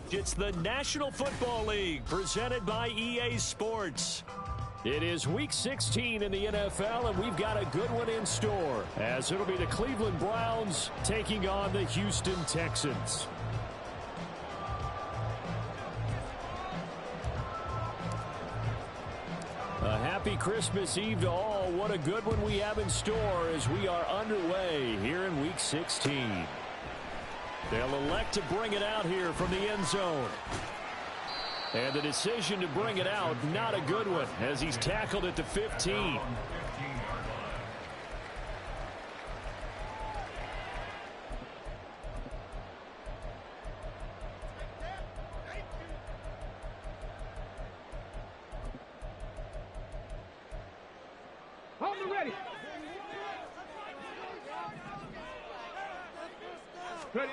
It's the National Football League presented by EA Sports. It is Week 16 in the NFL, and we've got a good one in store, as it'll be the Cleveland Browns taking on the Houston Texans. A happy Christmas Eve to all. What a good one we have in store as we are underway here in Week 16. They'll elect to bring it out here from the end zone. And the decision to bring it out, not a good one, as he's tackled at the 15. Ready.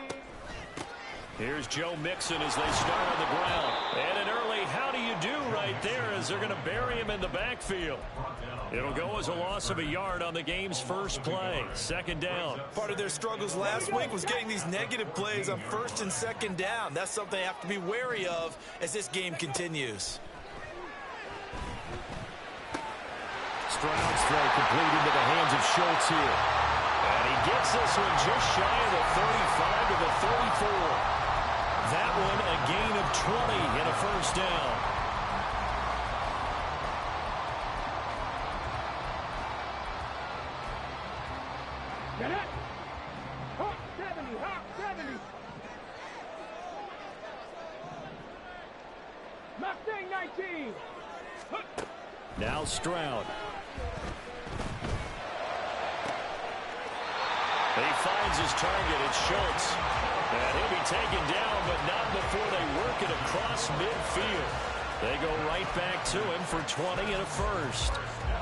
Here's Joe Mixon as they start on the ground. And an early how do you do right there as they're going to bury him in the backfield. It'll go as a loss of a yard on the game's first play. Second down. Part of their struggles last week was getting these negative plays on first and second down. That's something they have to be wary of as this game continues. Stroud's throw complete into the hands of Schultz here. And he gets this one just shy of the 35 to the 34. That one a gain of 20 and a first down. Get it. Hawk 70, Hawk 70. Mustang 19. Now Stroud. He finds his target. It's Schultz. And he'll be taken down, but not before they work it across midfield. They go right back to him for 20 and a first.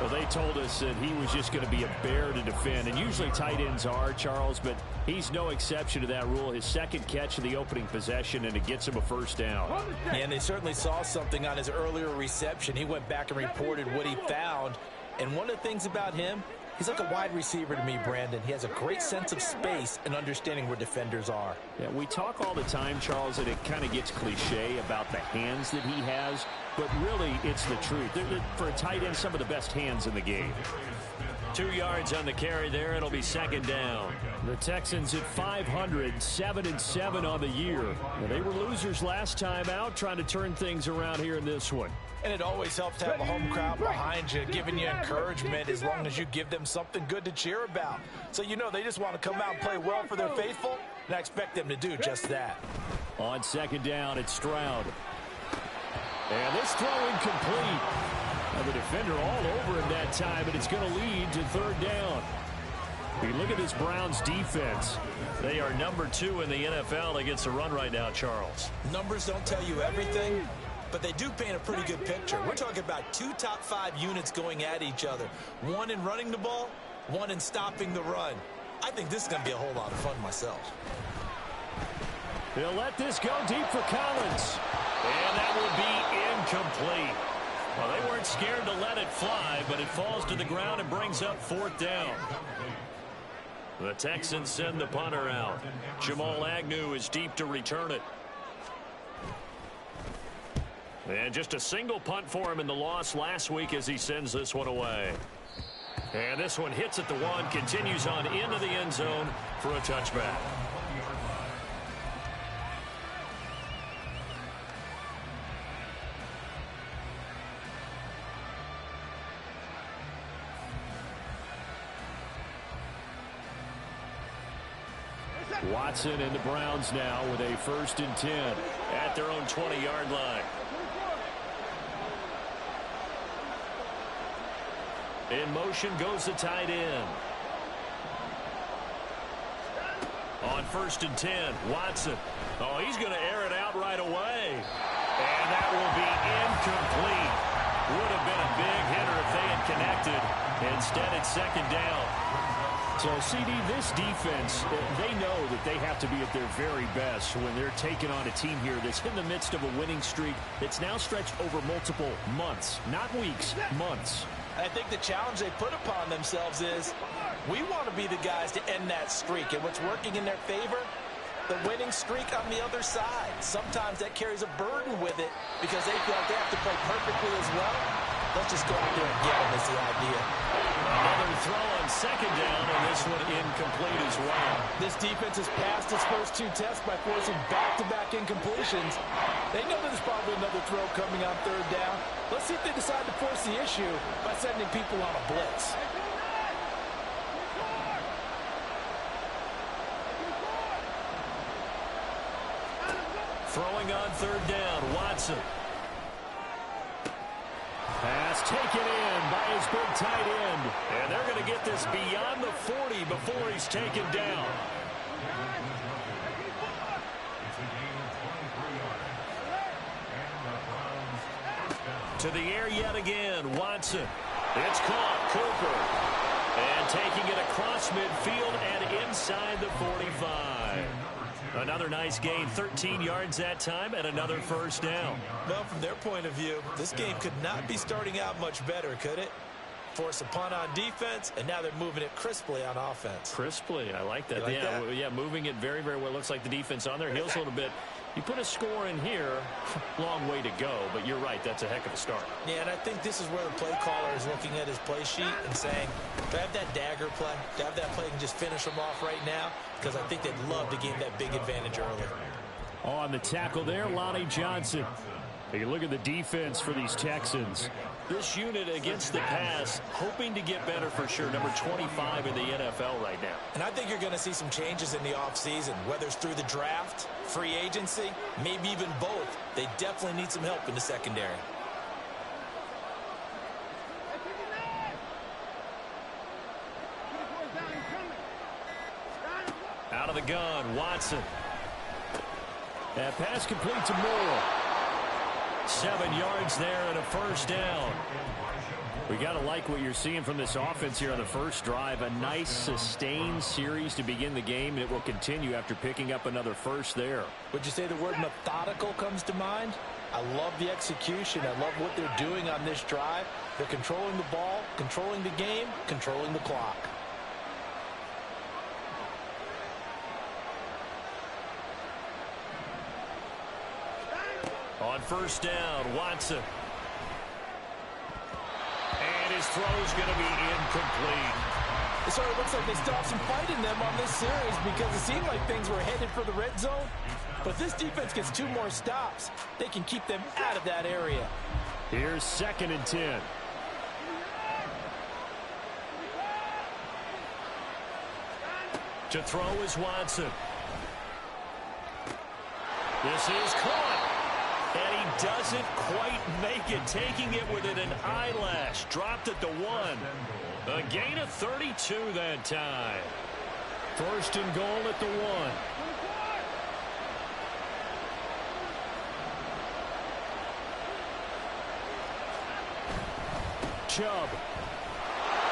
Well, they told us that he was just going to be a bear to defend. And usually tight ends are, Charles, but he's no exception to that rule. His second catch of the opening possession, and it gets him a first down. Yeah, and they certainly saw something on his earlier reception. He went back and reported what he found. And one of the things about him, he's like a wide receiver to me, Brandon. He has a great sense of space and understanding where defenders are. Yeah, we talk all the time, Charles, and it kind of gets cliche about the hands that he has, but really it's the truth. For a tight end, some of the best hands in the game. 2 yards on the carry there. It'll be second down. The Texans at 500, 7-7 on the year. Well, they were losers last time out, trying to turn things around here in this one. And it always helps to have a home crowd behind you, giving you encouragement as long as you give them something good to cheer about. So you know they just want to come out and play well for their faithful, and I expect them to do just that. On second down, it's Stroud. And this throw incomplete. Now the defender all over him that time, and it's going to lead to third down. You look at this Browns defense. They are number 2 in the NFL against the run right now, Charles. Numbers don't tell you everything, but they do paint a pretty good picture. We're talking about 2 top 5 units going at each other. One in running the ball, one in stopping the run. I think this is going to be a whole lot of fun myself. They'll let this go deep for Collins. And that will be incomplete. Well, they weren't scared to let it fly, but it falls to the ground and brings up fourth down. The Texans send the punter out. Jamal Agnew is deep to return it. And just a single punt for him in the loss last week as he sends this one away. And this one hits at the 1, continues on into the end zone for a touchback. Watson and the Browns now with a 1st and 10 at their own 20-yard line. In motion goes the tight end. On 1st and 10, Watson. Oh, he's going to air it out right away. And that will be incomplete. Would have been a big hitter if they had connected. Instead, it's second down. So, CD, this defense, they know that they have to be at their very best when they're taking on a team here that's in the midst of a winning streak that's now stretched over multiple months, not weeks, months. I think the challenge they put upon themselves is we want to be the guys to end that streak. And what's working in their favor, the winning streak on the other side. Sometimes that carries a burden with it because they feel like they have to play perfectly as well. Let's just go out there and get them is the idea. Another throw on second down, and this one incomplete as well. This defense has passed its first two tests by forcing back-to-back incompletions. They know there's probably another throw coming on third down. Let's see if they decide to force the issue by sending people on a blitz. Throwing on third down, Watson. Pass taken in by his big tight end. And they're going to get this beyond the 40 before he's taken down. To the air yet again, Watson. It's caught, Cooper. And taking it across midfield and inside the 45. Another nice gain, 13 yards that time, and another first down. Well, from their point of view, this game could not be starting out much better, could it? Force a punt on defense, and now they're moving it crisply on offense. Crisply, I like that. Like that? Yeah, moving it very, very well. Looks like the defense on their heels a little bit. You put a score in here, long way to go, but you're right, that's a heck of a start. Yeah, and I think this is where the play caller is looking at his play sheet and saying, do I have that dagger play? Do I have that play and just finish them off right now? Because I think they'd love to gain that big advantage early. On the tackle there, Lonnie Johnson. You look at the defense for these Texans. This unit against the pass, hoping to get better for sure. Number 25 in the NFL right now. And I think you're going to see some changes in the offseason, whether it's through the draft, free agency, maybe even both. They definitely need some help in the secondary. Out of the gun, Watson. That pass complete to Moore. 7 yards there and a first down. We got to like what you're seeing from this offense here on the first drive. A nice sustained series to begin the game, and it will continue after picking up another first there. Would you say the word methodical comes to mind? I love the execution. I love what they're doing on this drive. They're controlling the ball, controlling the game, controlling the clock. On first down, Watson. And his throw's going to be incomplete. It sort of looks like they still have some fight in them on this series because it seemed like things were headed for the red zone. But if this defense gets 2 more stops, they can keep them out of that area. Here's 2nd and 10. To throw is Watson. This is caught. And he doesn't quite make it, taking it within an eyelash. Dropped at the 1. A gain of 32 that time. First and goal at the 1. Chubb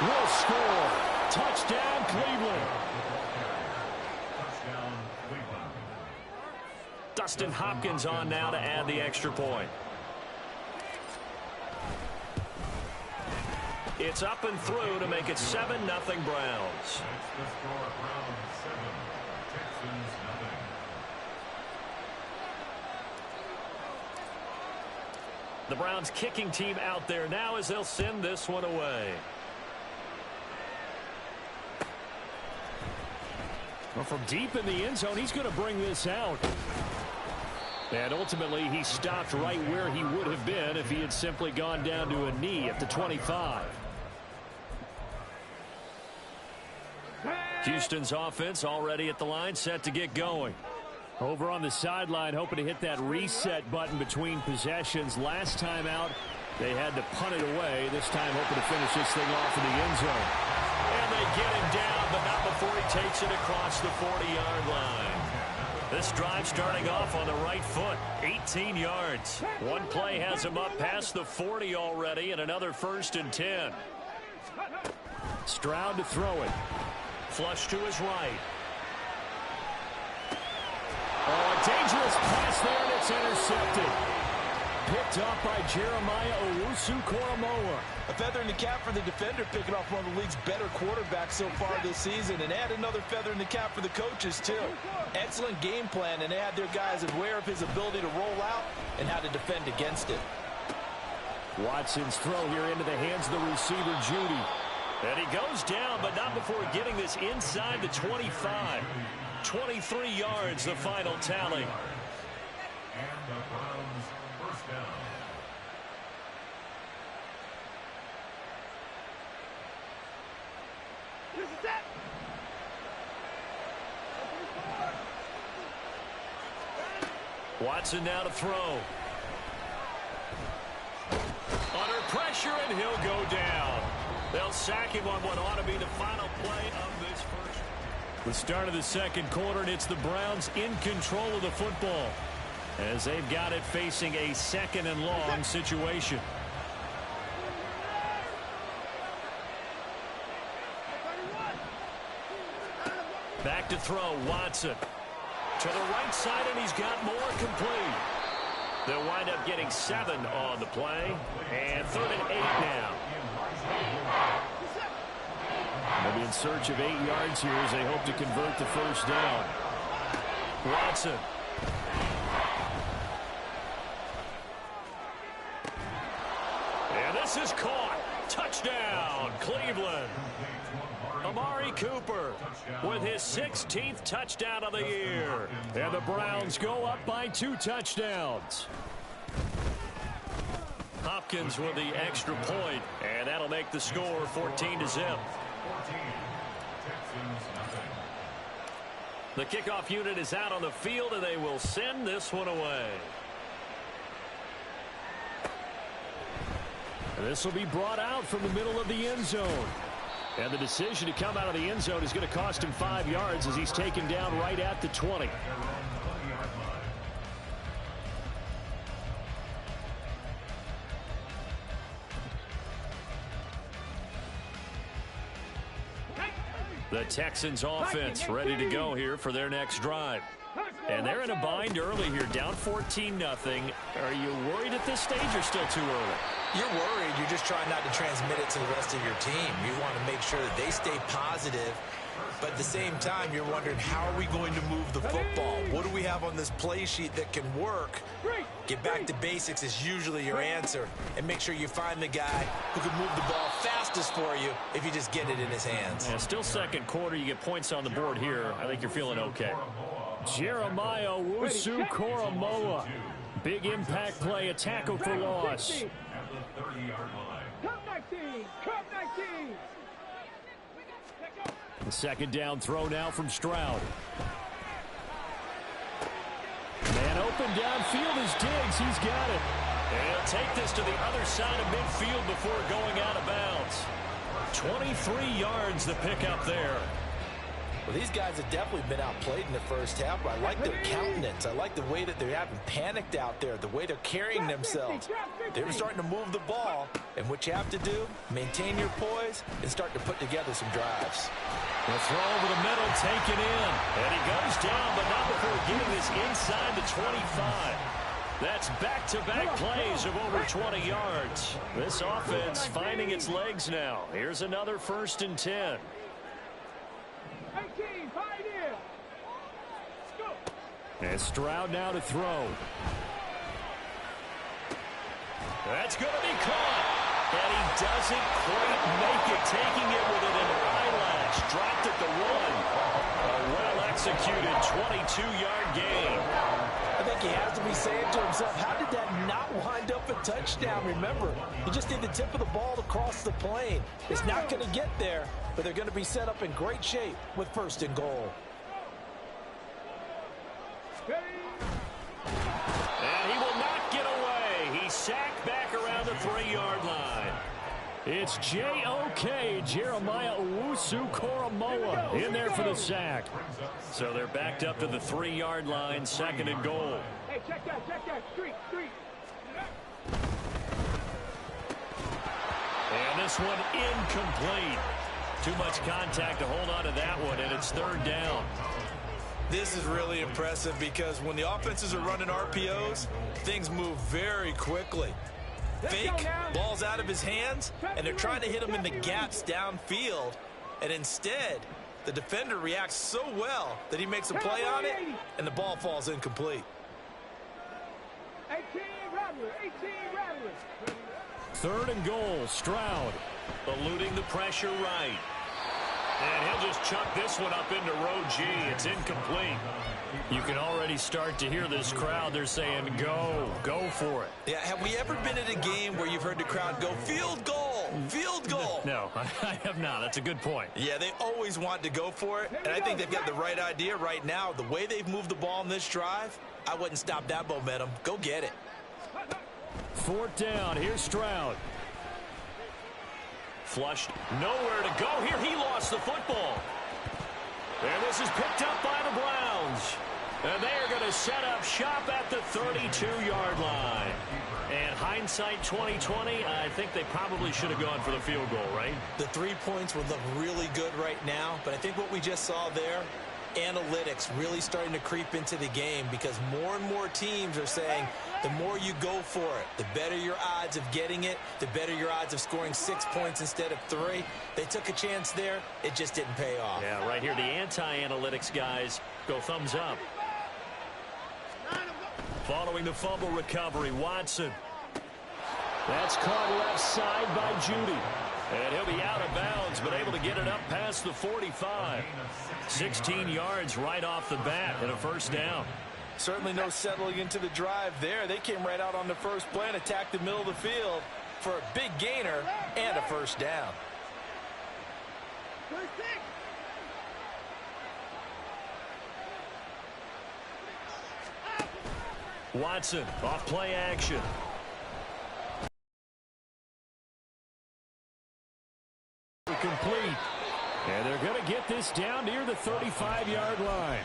will score. Touchdown, Cleveland. Dustin Hopkins on now to add the extra point. It's up and through to make it 7-0 Browns. The Browns kicking team out there now as they'll send this one away. Well, from deep in the end zone, he's going to bring this out. And ultimately, he stopped right where he would have been if he had simply gone down to a knee at the 25. Houston's offense already at the line, set to get going. Over on the sideline, hoping to hit that reset button between possessions. Last time out, they had to punt it away. This time, hoping to finish this thing off in the end zone. And they get him down, but not before he takes it across the 40-yard line. This drive starting off on the right foot, 18 yards. One play has him up past the 40 already, and another 1st and 10. Stroud to throw it. Flush to his right. Oh, a dangerous pass there, and it's intercepted. picked off by Jeremiah Owusu-Koramoah. A feather in the cap for the defender, picking off one of the league's better quarterbacks so far this season. And add another feather in the cap for the coaches, too. Excellent game plan, and they had their guys aware of his ability to roll out and how to defend against it. Watson's throw here into the hands of the receiver, Judy. And he goes down, but not before getting this inside the 25. 23 yards, the final tally. And the Browns first down. Watson now to throw. Under pressure, and he'll go down. They'll sack him on what ought to be the final play of this first. The start of the second quarter, and it's the Browns in control of the football as they've got it facing a second and long situation. Back to throw, Watson. To the right side, and he's got more complete. They'll wind up getting 7 on the play, and 3rd and 8 now. They'll be in search of 8 yards here as they hope to convert the first down. Watson. And this is caught. Touchdown, Cleveland. Amari Cooper with his 16th touchdown of the year. And the Browns go up by 2 touchdowns. Hopkins with the extra point, and that'll make the score 14-0. The kickoff unit is out on the field, and they will send this one away. And this will be brought out from the middle of the end zone. And the decision to come out of the end zone is going to cost him 5 yards as he's taken down right at the 20. The Texans offense ready to go here for their next drive. And they're in a bind early here, down 14-0. Are you worried at this stage or still too early? You're worried. You're just trying not to transmit it to the rest of your team. You want to make sure that they stay positive. But at the same time, you're wondering, how are we going to move the football? What do we have on this play sheet that can work? Get back to basics is usually your answer. And make sure you find the guy who can move the ball fastest for you if you just get it in his hands. Yeah, still second quarter. You get points on the board here. I think you're feeling okay. Jeremiah Owusu-Koramoah. Big impact play, a tackle for loss. Cup 19! Cup 19! The second down throw now from Stroud. Man open downfield is Diggs. He's got it. And he'll take this to the other side of midfield before going out of bounds. 23 yards the pickup there. Well, these guys have definitely been outplayed in the first half, but I like their countenance. I like the way that they haven't panicked out there, the way they're carrying themselves. They're starting to move the ball, and what you have to do, maintain your poise and start to put together some drives. The throw over the middle, taken in. And he goes down, but not before getting this inside the 25. That's back-to-back plays of over 20 yards. This offense finding its legs now. Here's another 1st and 10. 18, Pioneer! Let's go! And Stroud now to throw. That's going to be caught. And he doesn't quite make it, taking it with an eyelash. Dropped at the 1. A well-executed 22-yard gain. I think he has to be saying to himself, how did that not wind up a touchdown? Remember, he just need the tip of the ball to cross the plane. It's not going to get there, but they're going to be set up in great shape with 1st and goal. And he will not get away. He's sacked back around the 3-yard line. It's J.O.K. Jeremiah Owusu-Koramoah in there for the sack. So they're backed up to the 3-yard line, 2nd and goal. Hey, check that, street. And this one incomplete. Too much contact to hold on to that one, and it's 3rd down. This is really impressive because when the offenses are running RPOs, things move very quickly. Fake, ball's out of his hands, and they're trying to hit him in the gaps downfield. And instead, the defender reacts so well that he makes a play on it, and the ball falls incomplete. 18 Rattler, 18 Rattler. 3rd and goal, Stroud. Eluding the pressure right. And he'll just chuck this one up into row G. It's incomplete. You can already start to hear this crowd. They're saying, go for it. Yeah, have we ever been at a game where you've heard the crowd go, field goal, field goal? No, I have not. That's a good point. Yeah, they always want to go for it, and I think they've got the right idea right now. The way they've moved the ball in this drive, I wouldn't stop that momentum. Go get it. 4th down. Here's Stroud. Flushed. Nowhere to go here. He lost the football. And this is picked up by the Browns. And they are going to set up shop at the 32-yard line. And hindsight 2020, I think they probably should have gone for the field goal, right? The 3 points would look really good right now, but I think what we just saw there, analytics really starting to creep into the game because more and more teams are saying the more you go for it, the better your odds of getting it, the better your odds of scoring 6 points instead of 3. They took a chance there. It just didn't pay off. Yeah, right here, the anti-analytics guys go thumbs up. Following the fumble recovery, Watson. That's caught left side by Judy. And he'll be out of bounds, but able to get it up past the 45. 16 yards right off the bat and a 1st down. Certainly no settling into the drive there. They came right out on the first play and attacked the middle of the field for a big gainer and a 1st down. Watson off play action. Complete. And they're going to get this down near the 35-yard line.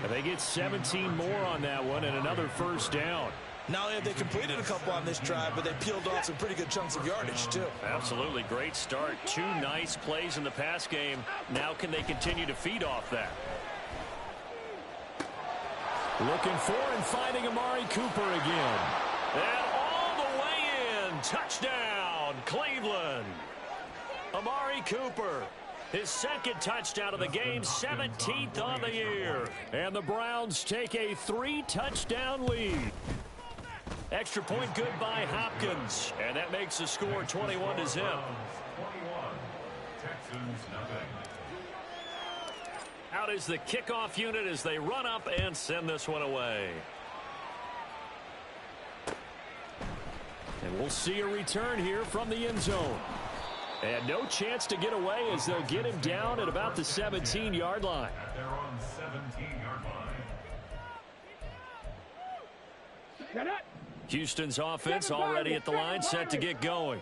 And they get 17 more on that one and another 1st down. Not only have they completed a couple on this drive, but they peeled off some pretty good chunks of yardage, too. Absolutely. Great start. 2 nice plays in the pass game. Now can they continue to feed off that? Looking for and finding Amari Cooper again. And all the way in. Touchdown, Cleveland. Amari Cooper, his 2nd touchdown of the game, 17th on the year. And the Browns take a 3-touchdown lead. Extra point good by Hopkins. And that makes the score 21-0. 21. Texans nothing. Out is the kickoff unit as they run up and send this one away. And we'll see a return here from the end zone. And no chance to get away as they'll get him down at about the 17-yard line. At their own 17-yard line. Houston's offense already at the line, set to get going.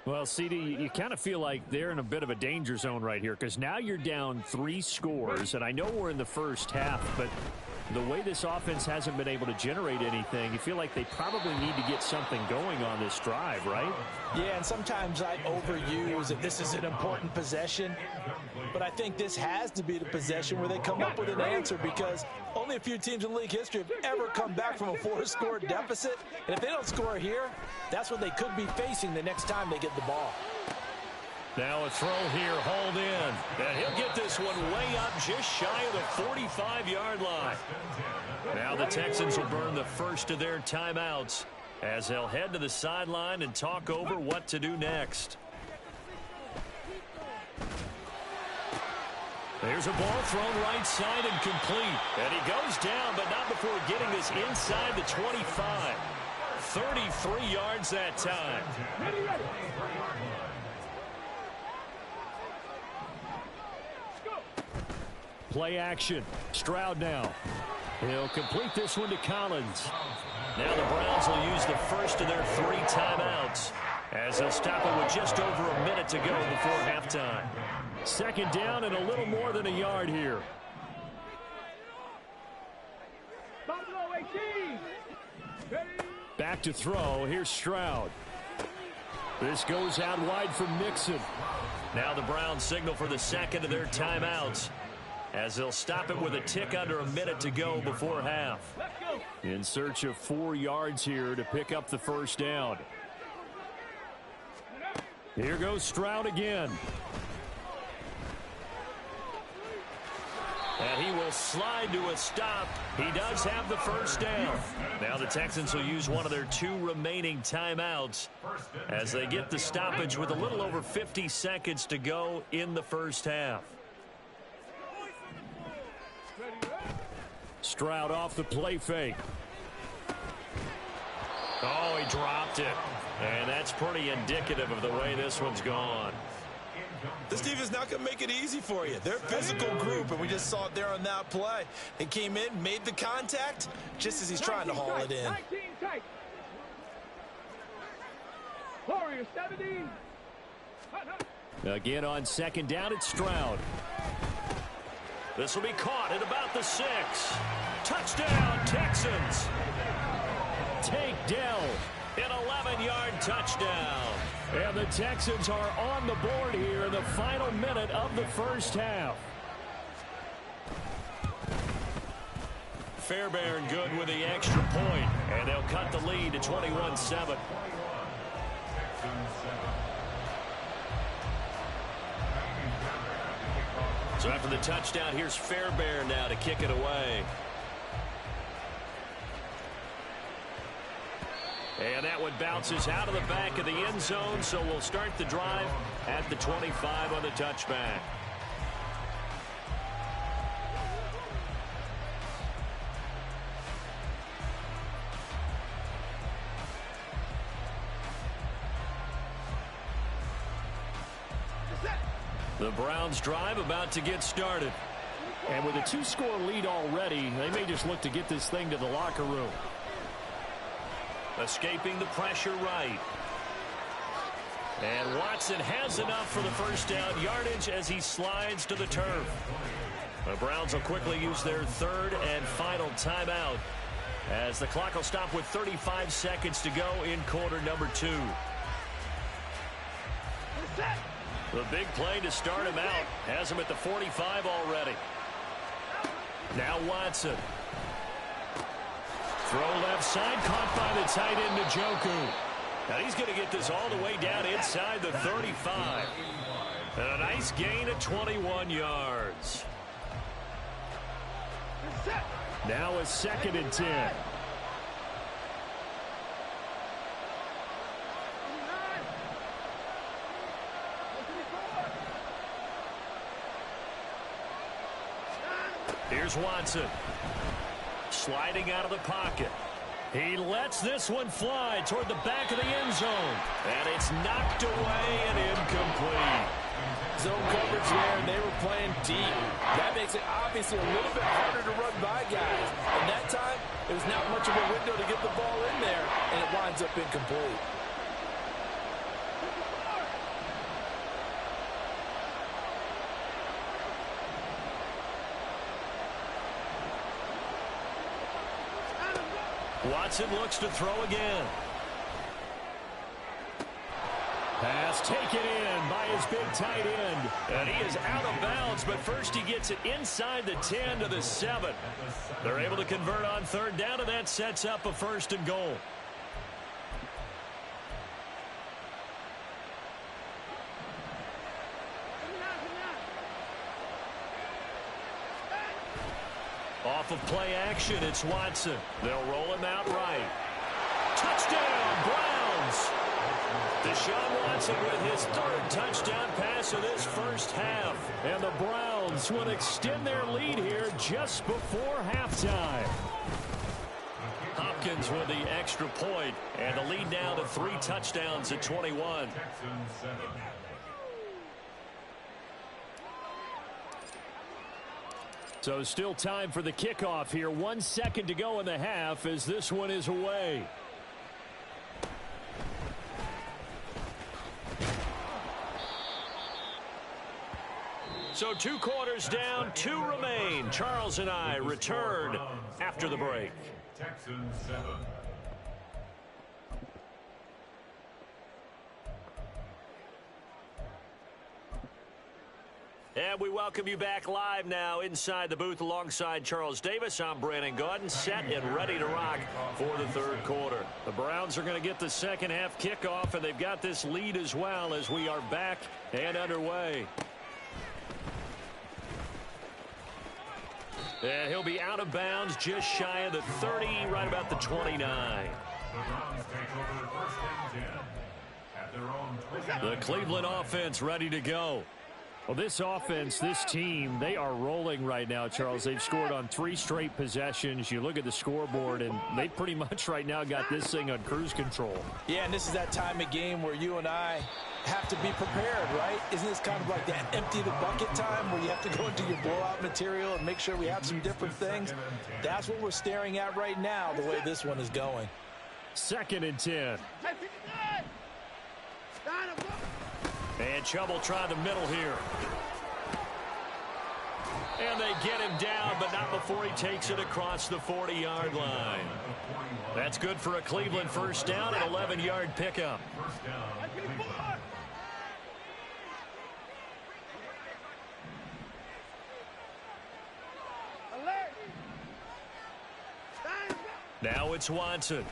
Well, CD, you kind of feel like they're in a bit of a danger zone right here because now you're down 3 scores, and I know we're in the first half, but the way this offense hasn't been able to generate anything, you feel like they probably need to get something going on this drive, right? Yeah, and sometimes I overuse that this is an important possession, but I think this has to be the possession where they come up with an answer because only a few teams in league history have ever come back from a 4-score deficit, and if they don't score here, that's what they could be facing the next time they get the ball. Now a throw here, hauled in. And he'll get this one way up just shy of the 45-yard line. Now the Texans will burn the first of their timeouts as they'll head to the sideline and talk over what to do next. There's a ball thrown right side and complete. And he goes down, but not before getting this inside the 25. 33 yards that time. Play action. Stroud now. He'll complete this one to Collins. Now the Browns will use the first of their 3 timeouts as they'll stop it with just over a minute to go before halftime. 2nd down and a little more than a yard here. Back to throw. Here's Stroud. This goes out wide from Mixon. Now the Browns signal for the 2nd of their timeouts. as they'll stop it with a tick under a minute to go before half. In search of 4 yards here to pick up the first down. Here goes Stroud again. And he will slide to a stop. He does have the first down. Now the Texans will use one of their 2 remaining timeouts as they get the stoppage with a little over 50 seconds to go in the first half. Stroud off the play fake. Oh, he dropped it. And that's pretty indicative of the way this one's gone. This defense not going to make it easy for you. They're a physical group, and we just saw it there on that play. He came in, made the contact, just as he's trying to haul it in. 19 tight. Warriors 17. Again on second down, it's Stroud. This will be caught at about the 6. Touchdown, Texans. Take Dell. An 11-yard touchdown. And the Texans are on the board here in the final minute of the first half. Fairbairn good with the extra point, and they'll cut the lead to 21-7. So after the touchdown, here's Fairbairn now to kick it away. And that one bounces out of the back of the end zone, so we'll start the drive at the 25 on the touchback. The Browns drive about to get started. And with a 2-score lead already, they may just look to get this thing to the locker room. Escaping the pressure right. And Watson has enough for the first down yardage as he slides to the turf. The Browns will quickly use their 3rd and final timeout as the clock will stop with 35 seconds to go in quarter number 2. The big play to start him out has him at the 45 already. Now Watson. Throw left side, caught by the tight end Njoku. Now he's going to get this all the way down inside the 35. And a nice gain of 21 yards. Now a 2nd and 10. Here's Watson. Sliding out of the pocket. He lets this one fly toward the back of the end zone. And it's knocked away and incomplete. Zone coverage there, and they were playing deep. That makes it obviously a little bit harder to run by guys. And that time, it was not much of a window to get the ball in there, and it winds up incomplete. Watson looks to throw again. Pass taken in by his big tight end. And he is out of bounds, but first he gets it inside the 10 to the 7. They're able to convert on 3rd down, and that sets up a 1st and goal. Off of play action, it's Watson. They'll roll him out right. Touchdown, Browns! Deshaun Watson with his 3rd touchdown pass of this first half. And the Browns will extend their lead here just before halftime. Hopkins with the extra point, and the lead now to 3 touchdowns at 21. So still time for the kickoff here. 1 second to go in the half as this one is away. So 2 quarters down, 2 remain. Charles and I return after the break. Texans 7. And we welcome you back live now inside the booth alongside Charles Davis. I'm Brandon Gaudin, set and ready to rock for the third quarter. The Browns are going to get the second half kickoff, and they've got this lead as well as we are back and underway. And he'll be out of bounds just shy of the 30, right about the 29. The Browns take over first and 10 at their own 20. The Cleveland offense ready to go. Well, this offense, this team, they are rolling right now, Charles. They've scored on 3 straight possessions. You look at the scoreboard, and they pretty much right now got this thing on cruise control. Yeah, and this is that time of game where you and I have to be prepared, right? Isn't this kind of like that empty the bucket time where you have to go into your blowout material and make sure we have some different things? That's what we're staring at right now, the way this one is going. 2nd and 10. And Chubb will try the middle here. And they get him down, but not before he takes it across the 40-yard line. That's good for a Cleveland first down, an 11-yard pickup. First down, Cleveland. Now it's Watson.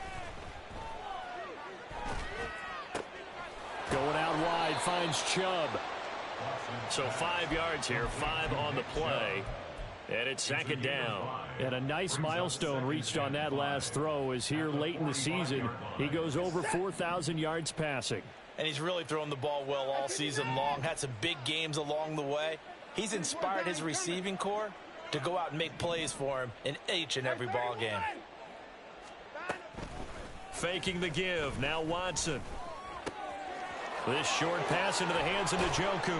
Going out wide, finds Chubb. So 5 yards here, 5 on the play. And it's 2nd down. And a nice milestone reached on that last throw as here late in the season, he goes over 4,000 yards passing. And he's really thrown the ball well all season long. Had some big games along the way. He's inspired his receiving corps to go out and make plays for him in each and every ball game. Faking the give. Now Watson. This short pass into the hands of Njoku.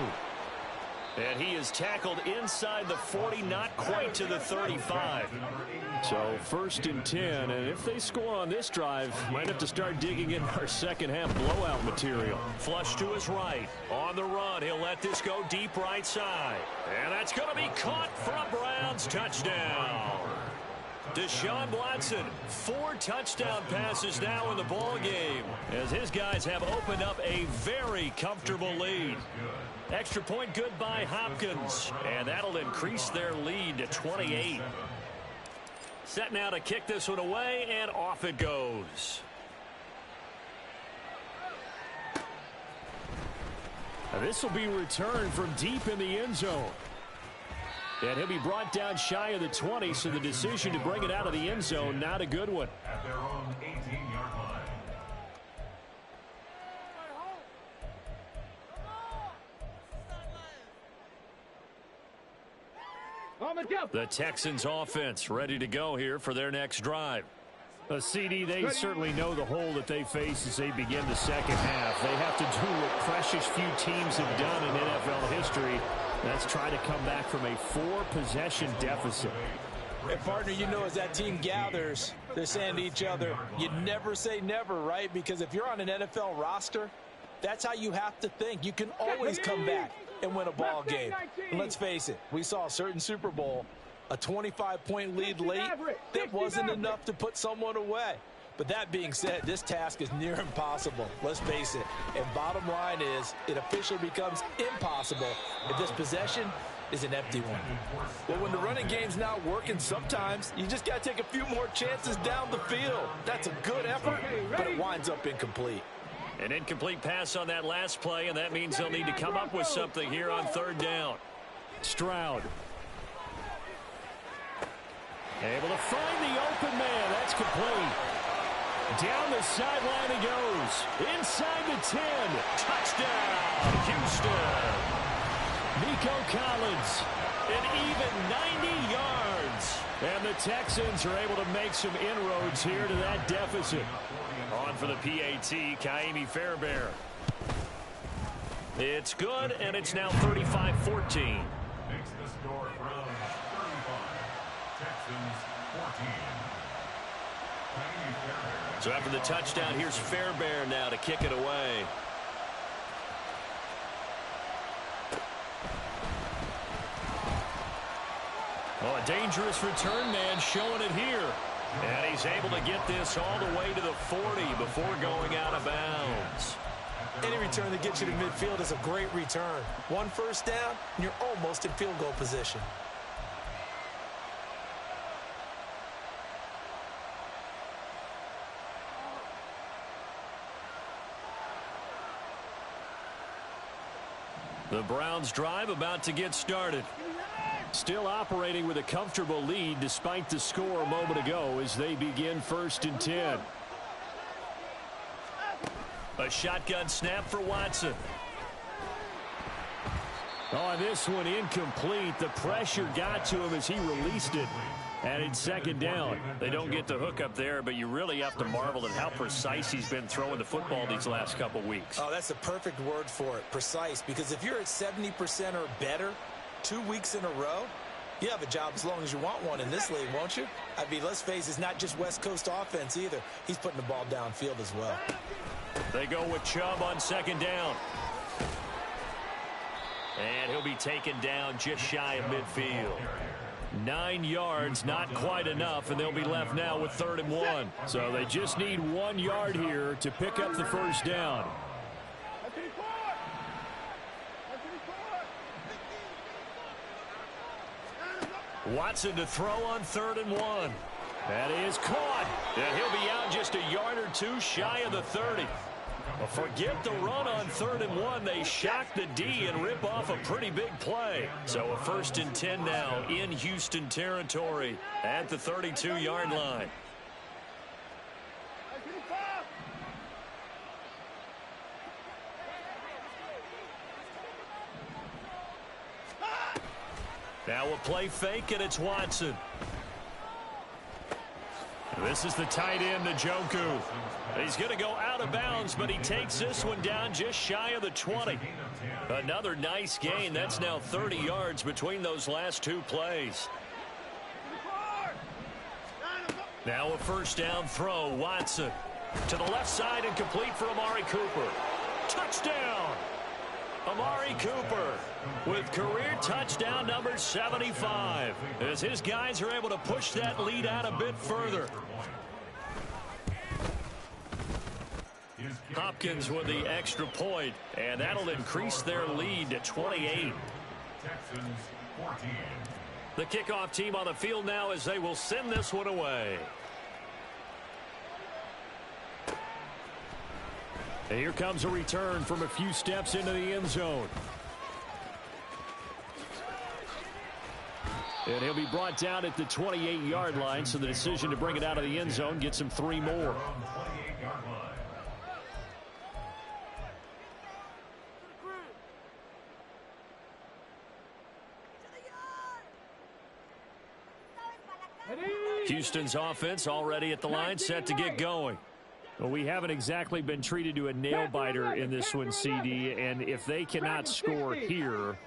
And he is tackled inside the 40, not quite to the 35. So 1st and 10, and if they score on this drive, might have to start digging in our second half blowout material. Flush to his right. On the run, he'll let this go deep right side. And that's going to be caught for a Browns touchdown. Deshaun Watson, 4 touchdown passes now in the ball game as his guys have opened up a very comfortable lead. Extra point good by Hopkins, and that'll increase their lead to 28. Set now to kick this one away, and off it goes. Now this will be returned from deep in the end zone. And he'll be brought down shy of the 20, so the decision to bring it out of the end zone, not a good one. At their own 18-yard line. The Texans offense ready to go here for their next drive. A CD, they certainly know the hole that they face as they begin the second half. They have to do what precious few teams have done in NFL history. That's try to come back from a 4-possession deficit. And partner, you know, as that team gathers, they're saying to each other, you never say never, right? Because if you're on an NFL roster, that's how you have to think. You can always come back and win a ball game. And let's face it, we saw a certain Super Bowl, a 25-point lead late, that wasn't enough to put someone away. But that being said, this task is near impossible. Let's face it. And bottom line is, it officially becomes impossible if this possession is an empty one. Well, when the running game's not working, sometimes you just got to take a few more chances down the field. That's a good effort, but it winds up incomplete. An incomplete pass on that last play, and that means they'll need to come up with something here on 3rd down. Stroud. Able to find the open man. That's complete. Down the sideline he goes. Inside the 10. Touchdown, Houston. Nico Collins. An even 90 yards. And the Texans are able to make some inroads here to that deficit. On for the PAT, Kaimi Fairbairn. It's good, and it's now 35-14. Makes the score Browns 35, Texans 14. So after the touchdown, here's Fairbairn now to kick it away. Oh, a dangerous return man showing it here. And he's able to get this all the way to the 40 before going out of bounds. And he return that gets you to midfield is a great return. One first down, and you're almost in field goal position. The Browns drive about to get started. Still operating with a comfortable lead despite the score a moment ago as they begin 1st and 10. A shotgun snap for Watson. Oh, this one incomplete. The pressure got to him as he released it. And it's 2nd down. They don't get the hook up there, but you really have to marvel at how precise he's been throwing the football these last couple weeks. Oh, that's the perfect word for it, precise. Because if you're at 70% or better 2 weeks in a row, you have a job as long as you want one in this league, won't you? I mean, let's face it, it's not just West Coast offense either. He's putting the ball downfield as well. They go with Chubb on 2nd down. And he'll be taken down just shy of midfield. 9 yards, not quite enough, and they'll be left now with 3rd and 1. So they just need 1 yard here to pick up the first down. Watson to throw on 3rd and 1. That is caught. And he'll be out just a yard or two shy of the 30. Well, forget the run on 3rd and 1. They shock the D and rip off a pretty big play. So a 1st and 10 now in Houston territory at the 32-yard line. Now a play fake, and it's Watson. This is the tight end, Njoku. He's going to go out of bounds, but he takes this one down just shy of the 20. Another nice gain. That's now 30 yards between those last 2 plays. Now a 1st down throw. Watson to the left side and complete for Amari Cooper. Touchdown! Amari Cooper with career touchdown number 75 as his guys are able to push that lead out a bit further. Hopkins with the extra point, and that'll increase their lead to 28. Texans 14. The kickoff team on the field now as they will send this one away. And here comes a return from a few steps into the end zone. And he'll be brought down at the 28-yard line, so the decision to bring it out of the end zone gets him 3 more. Houston's offense already at the line, set to get going. Well, we haven't exactly been treated to a nail-biter in this one, CD, and if they cannot score here,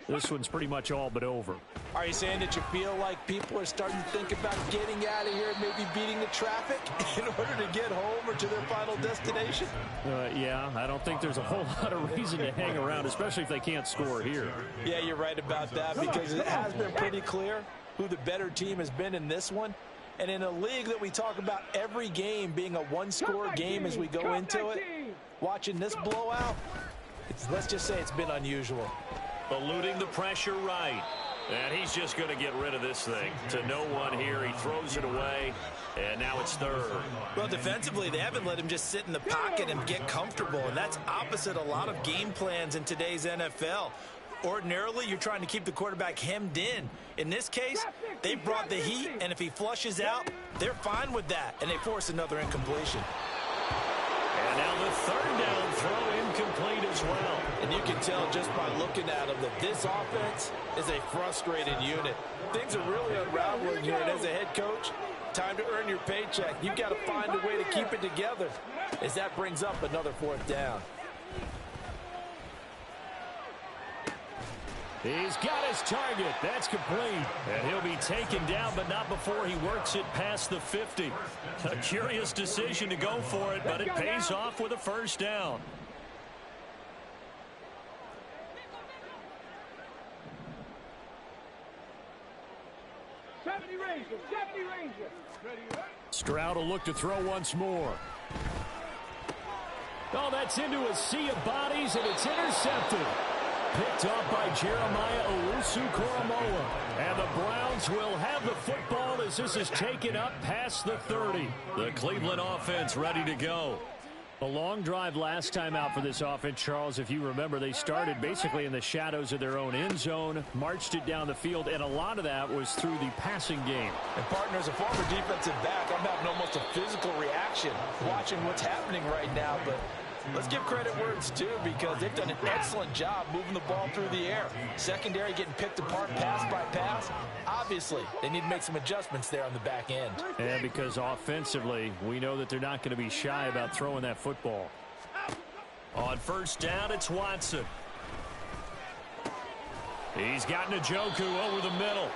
this one's pretty much all but over. Are you saying that you feel like people are starting to think about getting out of here and maybe beating the traffic in order to get home or to their final destination? Yeah, I don't think there's a whole lot of reason to hang around, especially if they can't score here. Yeah, you're right about that, because it has been pretty clear who the better team has been in this one. And in a league that we talk about every game being a one-score game as we go into it, watching this blowout, let's just say it's been unusual. Eluding the pressure right. And he's just going to get rid of this thing. To no one here. He throws it away. And now it's 3rd. Well, defensively, they haven't let him just sit in the pocket and get comfortable. And that's opposite a lot of game plans in today's NFL. Ordinarily, you're trying to keep the quarterback hemmed in. In this case, they brought the heat, and if he flushes out, they're fine with that, and they force another incompletion. And now the 3rd down throw incomplete as well. And you can tell just by looking at him that this offense is a frustrated unit. Things are really unraveling here, and as a head coach, time to earn your paycheck. You've got to find a way to keep it together as that brings up another 4th down. He's got his target. That's complete. And he'll be taken down, but not before he works it past the 50. A curious decision to go for it, but it pays off with a 1st down. Stroud will look to throw once more. Oh, that's into a sea of bodies, and it's intercepted. Picked off by Jeremiah Owusu-Koramoah. And the Browns will have the football as this is taken up past the 30. The Cleveland offense ready to go. A long drive last time out for this offense, Charles. If you remember, they started basically in the shadows of their own end zone, marched it down the field, and a lot of that was through the passing game. And partner, as a former defensive back, I'm having almost a physical reaction watching what's happening right now. But let's give credit where it's due, because they've done an excellent job moving the ball through the air. Secondary getting picked apart pass by pass. Obviously, they need to make some adjustments there on the back end. And because offensively, we know that they're not going to be shy about throwing that football. On first down, it's Watson. He's got Njoku over the middle.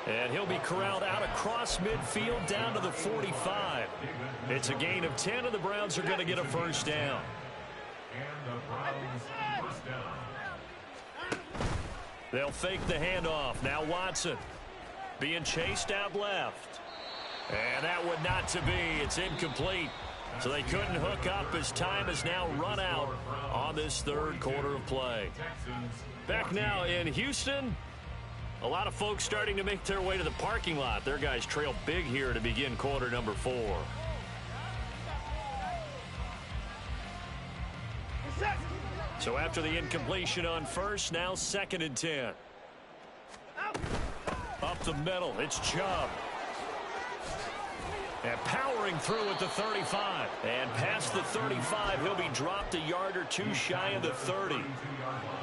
And he'll be corralled out across midfield down to the 45. It's a gain of 10, and the Browns are going to get a first down. And the Browns first down. They'll fake the handoff. Now Watson being chased out left. And that would not to be. It's incomplete. So they couldn't hook up as time has now run out on this third quarter of play. Back now in Houston. A lot of folks starting to make their way to the parking lot. Their guys trail big here to begin quarter number 4. So after the incompletion on first, now 2nd and 10. Up the middle, it's Chubb. And powering through at the 35. And past the 35, he'll be dropped a yard or two shy of the 30.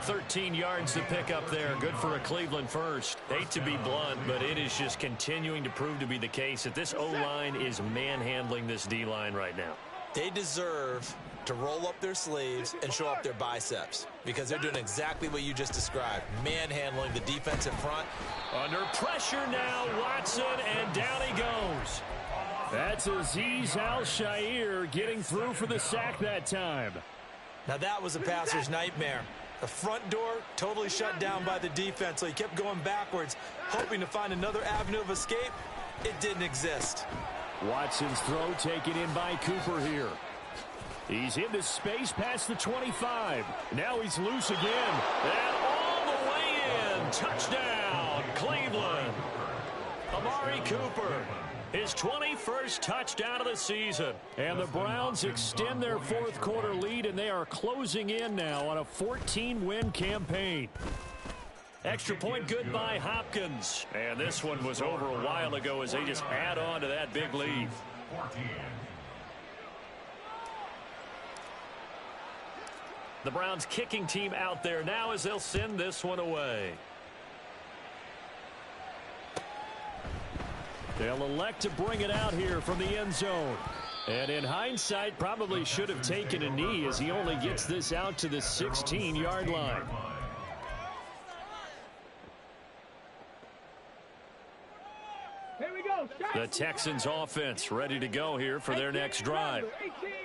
13 yards to pick up there. Good for a Cleveland first. Hate to be blunt, but it is just continuing to prove to be the case that this O-line is manhandling this D-line right now. They deserve to roll up their sleeves and show up their biceps, because they're doing exactly what you just described, manhandling the defensive front. Under pressure now, Watson, and down he goes. That's Azeez Al-Shaair getting through for the sack that time. Now that was a passer's nightmare. The front door totally shut down by the defense, so he kept going backwards, hoping to find another avenue of escape. It didn't exist. Watson's throw taken in by Cooper here. He's into space past the 25. Now he's loose again. And all the way in. Touchdown, Cleveland. Amari Cooper. His 21st touchdown of the season. And the Browns extend their fourth quarter lead, and they are closing in now on a 14-win campaign. Extra point good by Hopkins. And this one was over a while ago as they just add on to that big lead. 14. The Browns kicking team out there now as they'll send this one away. They'll elect to bring it out here from the end zone. And in hindsight, probably should have taken a knee as he only gets this out to the 16-yard line. Here we go. The Texans offense ready to go here for their next drive.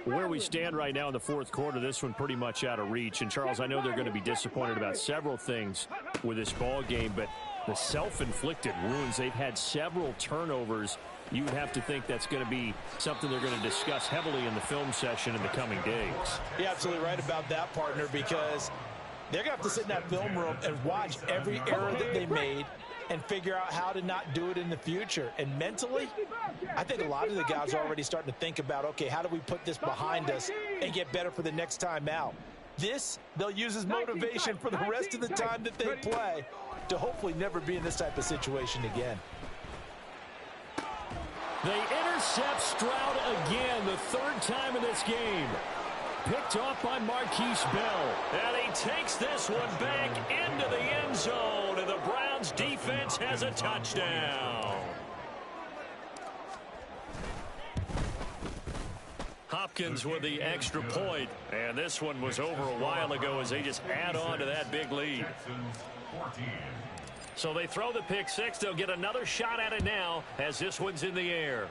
Where we stand right now in the fourth quarter, this one pretty much out of reach. And, Charles, I know they're going to be disappointed about several things with this ball game, but the self-inflicted wounds, they've had several turnovers. You would have to think that's going to be something they're going to discuss heavily in the film session in the coming days. You're absolutely right about that, partner, because they're going to have to sit in that film room and watch every error that they made and figure out how to not do it in the future. And mentally, I think a lot of the guys are already starting to think about, okay, how do we put this behind us and get better for the next time out? This, they'll use as motivation for the rest of the time that they play to hopefully never be in this type of situation again. They intercept Stroud again, the third time in this game. Picked off by Marquise Bell. And he takes this one back into the end zone, and the Browns defense has a touchdown. Hopkins with the extra point, and this one was over a while ago as they just add on to that big lead. So they throw the pick six. They'll get another shot at it now as this one's in the air.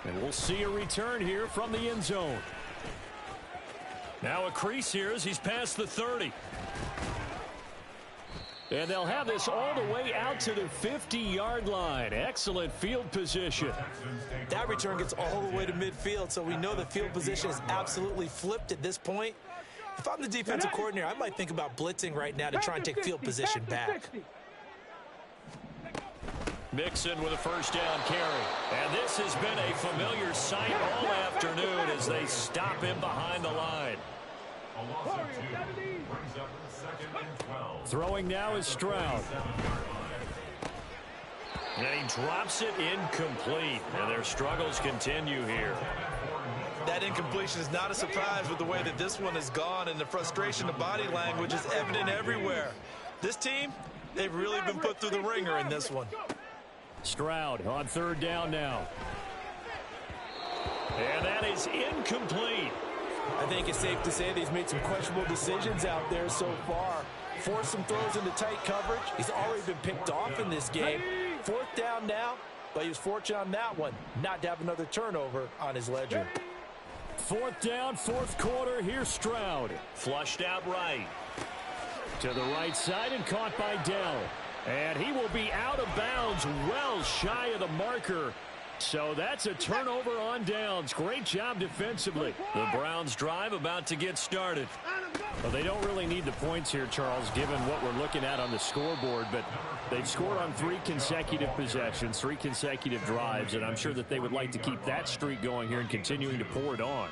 And we'll see a return here from the end zone. Now a crease here as he's past the 30. And they'll have this all the way out to the 50-yard line. Excellent field position. That return gets all the way to midfield, so we know the field position is absolutely flipped at this point. If I'm the defensive coordinator, I might think about blitzing right now to try and take field position back. Mixon with a first down carry. And this has been a familiar sight all afternoon as they stop him behind the line. A loss of 2 brings up 2nd and 12. Throwing now is Stroud. And he drops it incomplete. And their struggles continue here. That incompletion is not a surprise with the way that this one has gone, and the frustration, the body language is evident everywhere. This team, they've really been put through the ringer in this one. Stroud on third down now. And that is incomplete. I think it's safe to say that he's made some questionable decisions out there so far. Forced some throws into tight coverage. He's already been picked off in this game. Fourth down now, but he was fortunate on that one not to have another turnover on his ledger. Fourth down, fourth quarter. Here's Stroud. Flushed out right. To the right side and caught by Dell. And he will be out of bounds, well shy of the marker. So that's a turnover on downs. Great job defensively. The Browns drive about to get started. Well, they don't really need the points here, Charles, given what we're looking at on the scoreboard. But they've scored on 3 consecutive possessions, 3 consecutive drives, and I'm sure that they would like to keep that streak going here and continuing to pour it on.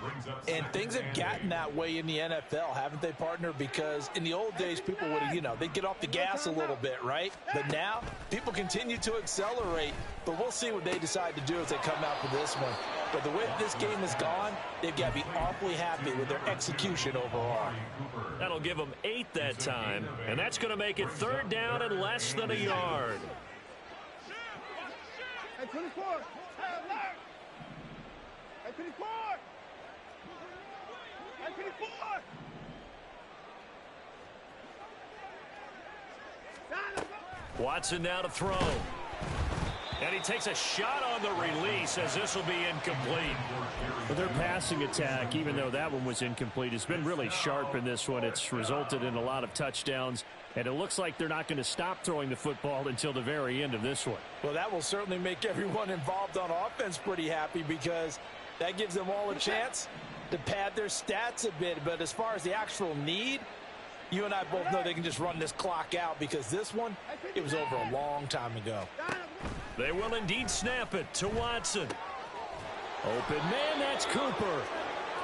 And things have gotten that way in the NFL, haven't they, partner? Because in the old days, people would have, they'd get off the gas a little bit, right? But now, people continue to accelerate. But we'll see what they decide to do as they come out for this one. But the way this game has gone, they've got to be awfully happy with their execution overall. That'll give them 8 that time, and that's going to make it third down and less than a yard. Hey, 24. Hey, 24. Hey, 24. Watson now to throw. And he takes a shot on the release as this will be incomplete. But their passing attack, even though that one was incomplete, has been really sharp in this one. It's resulted in a lot of touchdowns, and it looks like they're not going to stop throwing the football until the very end of this one. Well, that will certainly make everyone involved on offense pretty happy because that gives them all a chance to pad their stats a bit. But as far as the actual need, you and I both know they can just run this clock out because this one, it was over a long time ago. They will indeed snap it to Watson. Open man, that's Cooper.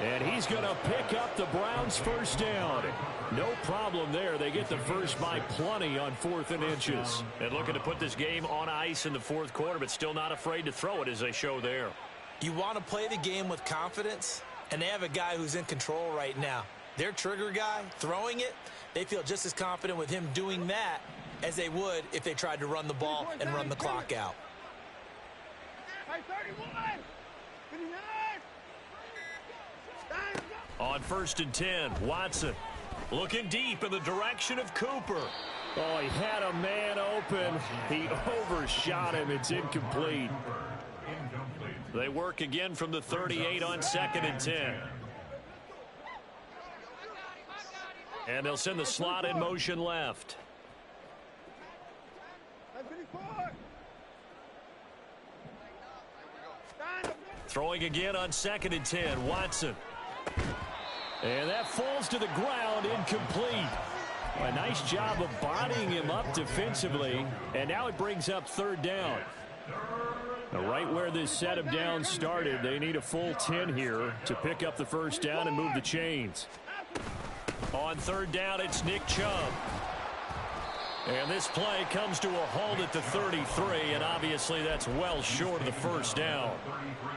And he's going to pick up the Browns' first down. No problem there. They get the first by plenty on 4th and inches. And looking to put this game on ice in the fourth quarter, but still not afraid to throw it as they show there. You want to play the game with confidence, and they have a guy who's in control right now. Their trigger guy throwing it, they feel just as confident with him doing that as they would if they tried to run the ball and run the clock out. Hey, 31. 59. On 1st and 10, Watson looking deep in the direction of Cooper. Oh, he had a man open. He overshot him. It's incomplete. They work again from the 38 on 2nd and 10. And they'll send the slot in motion left. Throwing again on 2nd and 10, Watson. And that falls to the ground, incomplete. A nice job of bodying him up defensively. And now it brings up third down. Right where this set of downs started, they need a full 10 here to pick up the first down and move the chains. On third down, it's Nick Chubb. And this play comes to a halt at the 33, and obviously that's well short of the first down.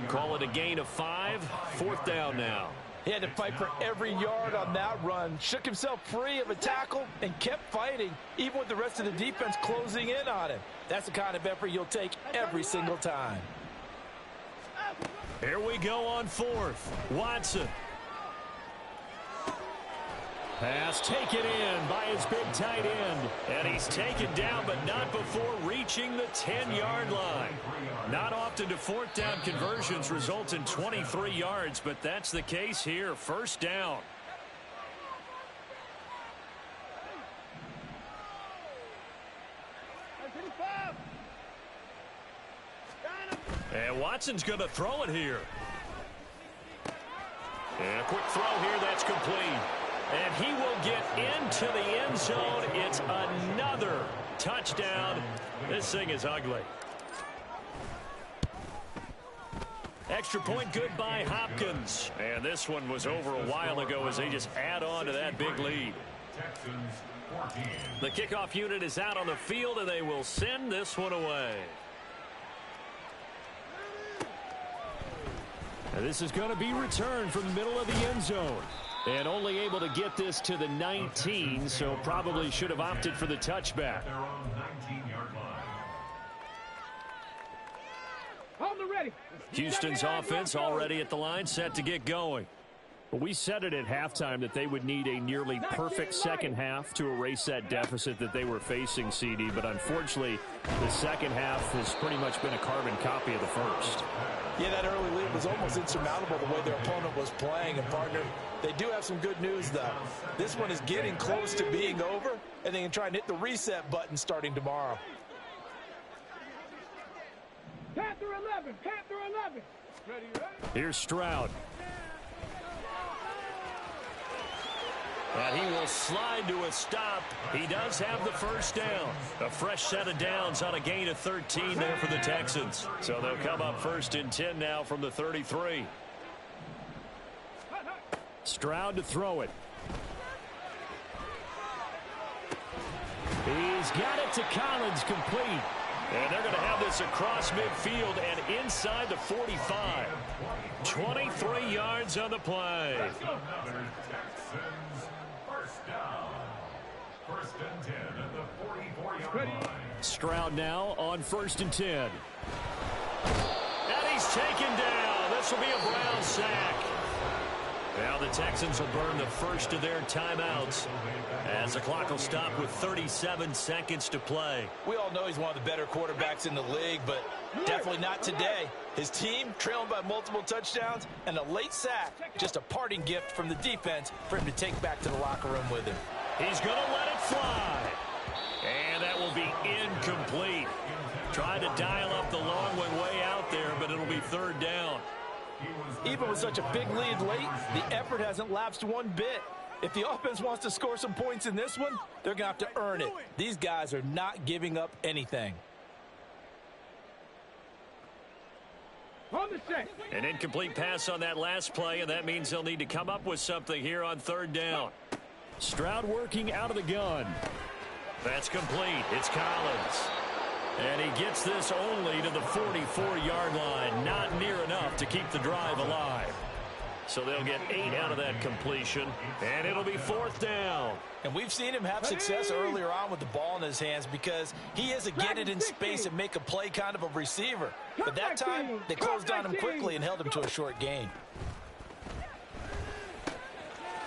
Call it a gain of 5, 4th down now. He had to fight for every yard on that run, shook himself free of a tackle, and kept fighting, even with the rest of the defense closing in on him. That's the kind of effort you'll take every single time. Here we go on 4th. Watson. Pass taken in by his big tight end. And he's taken down, but not before reaching the 10-yard line. Not often do 4th down conversions result in 23 yards, but that's the case here. First down. Watson's going to throw it here. And a quick throw here, that's complete. And he will get into the end zone. It's another touchdown. This thing is ugly. Extra point good by Hopkins. And this one was over a while ago as they just add on to that big lead. The kickoff unit is out on the field, and they will send this one away. And this is going to be returned from the middle of the end zone. And only able to get this to the 19, so probably should have opted for the touchback. Hold it ready. Houston's offense already at the line, set to get going. We said it at halftime that they would need a nearly perfect second half to erase that deficit that they were facing, CD. But unfortunately, the second half has pretty much been a carbon copy of the first. Yeah, that early lead was almost insurmountable the way their opponent was playing. And, partner, they do have some good news, though. This one is getting close to being over, and they can try and hit the reset button starting tomorrow. Panther 11. Panther 11. Ready, ready? Here's Stroud. And he will slide to a stop. He does have the first down. A fresh set of downs on a gain of 13 there for the Texans. So they'll come up 1st and 10 now from the 33. Stroud to throw it. He's got it to Collins, complete. And they're going to have this across midfield and inside the 45. 23 yards on the play. First and 10 at the 44-yard line. Stroud now on 1st and 10. And he's taken down. This will be a Brown sack. Now the Texans will burn the first of their timeouts as the clock will stop with 37 seconds to play. We all know he's one of the better quarterbacks in the league, but definitely not today. His team trailing by multiple touchdowns and a late sack, just a parting gift from the defense for him to take back to the locker room with him. He's going to let it fly. And that will be incomplete. Tried to dial up the long one way out there, but it'll be 3rd down. Even with such a big lead late, the effort hasn't lapsed one bit. If the offense wants to score some points in this one, they're going to have to earn it. These guys are not giving up anything. An incomplete pass on that last play, and that means they'll need to come up with something here on 3rd down. Stroud working out of the gun. That's complete. It's Collins. And he gets this only to the 44-yard line. Not near enough to keep the drive alive. So they'll get 8 out of that completion, and it'll be 4th down. And we've seen him have success earlier on with the ball in his hands because he is a get it in space and make a play kind of a receiver. But that time, they closed on him quickly and held him to a short gain.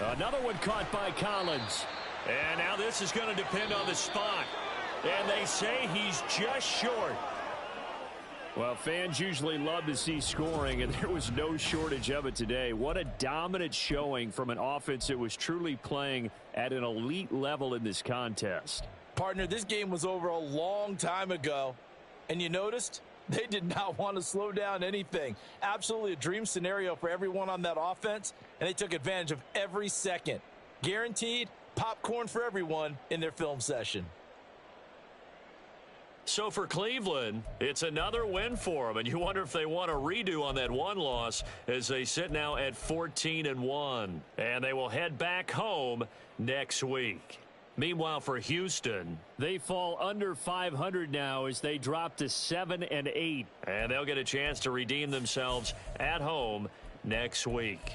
Another one caught by Collins. And now this is going to depend on the spot. And they say he's just short. Well, fans usually love to see scoring, and there was no shortage of it today. What a dominant showing from an offense that was truly playing at an elite level in this contest. Partner, this game was over a long time ago, and you noticed they did not want to slow down anything. Absolutely a dream scenario for everyone on that offense, and they took advantage of every second. Guaranteed popcorn for everyone in their film session. So for Cleveland, it's another win for them, and you wonder if they want a redo on that one loss as they sit now at 14-1, and they will head back home next week. Meanwhile, for Houston, they fall under 500 now as they drop to 7-8, and they'll get a chance to redeem themselves at home next week.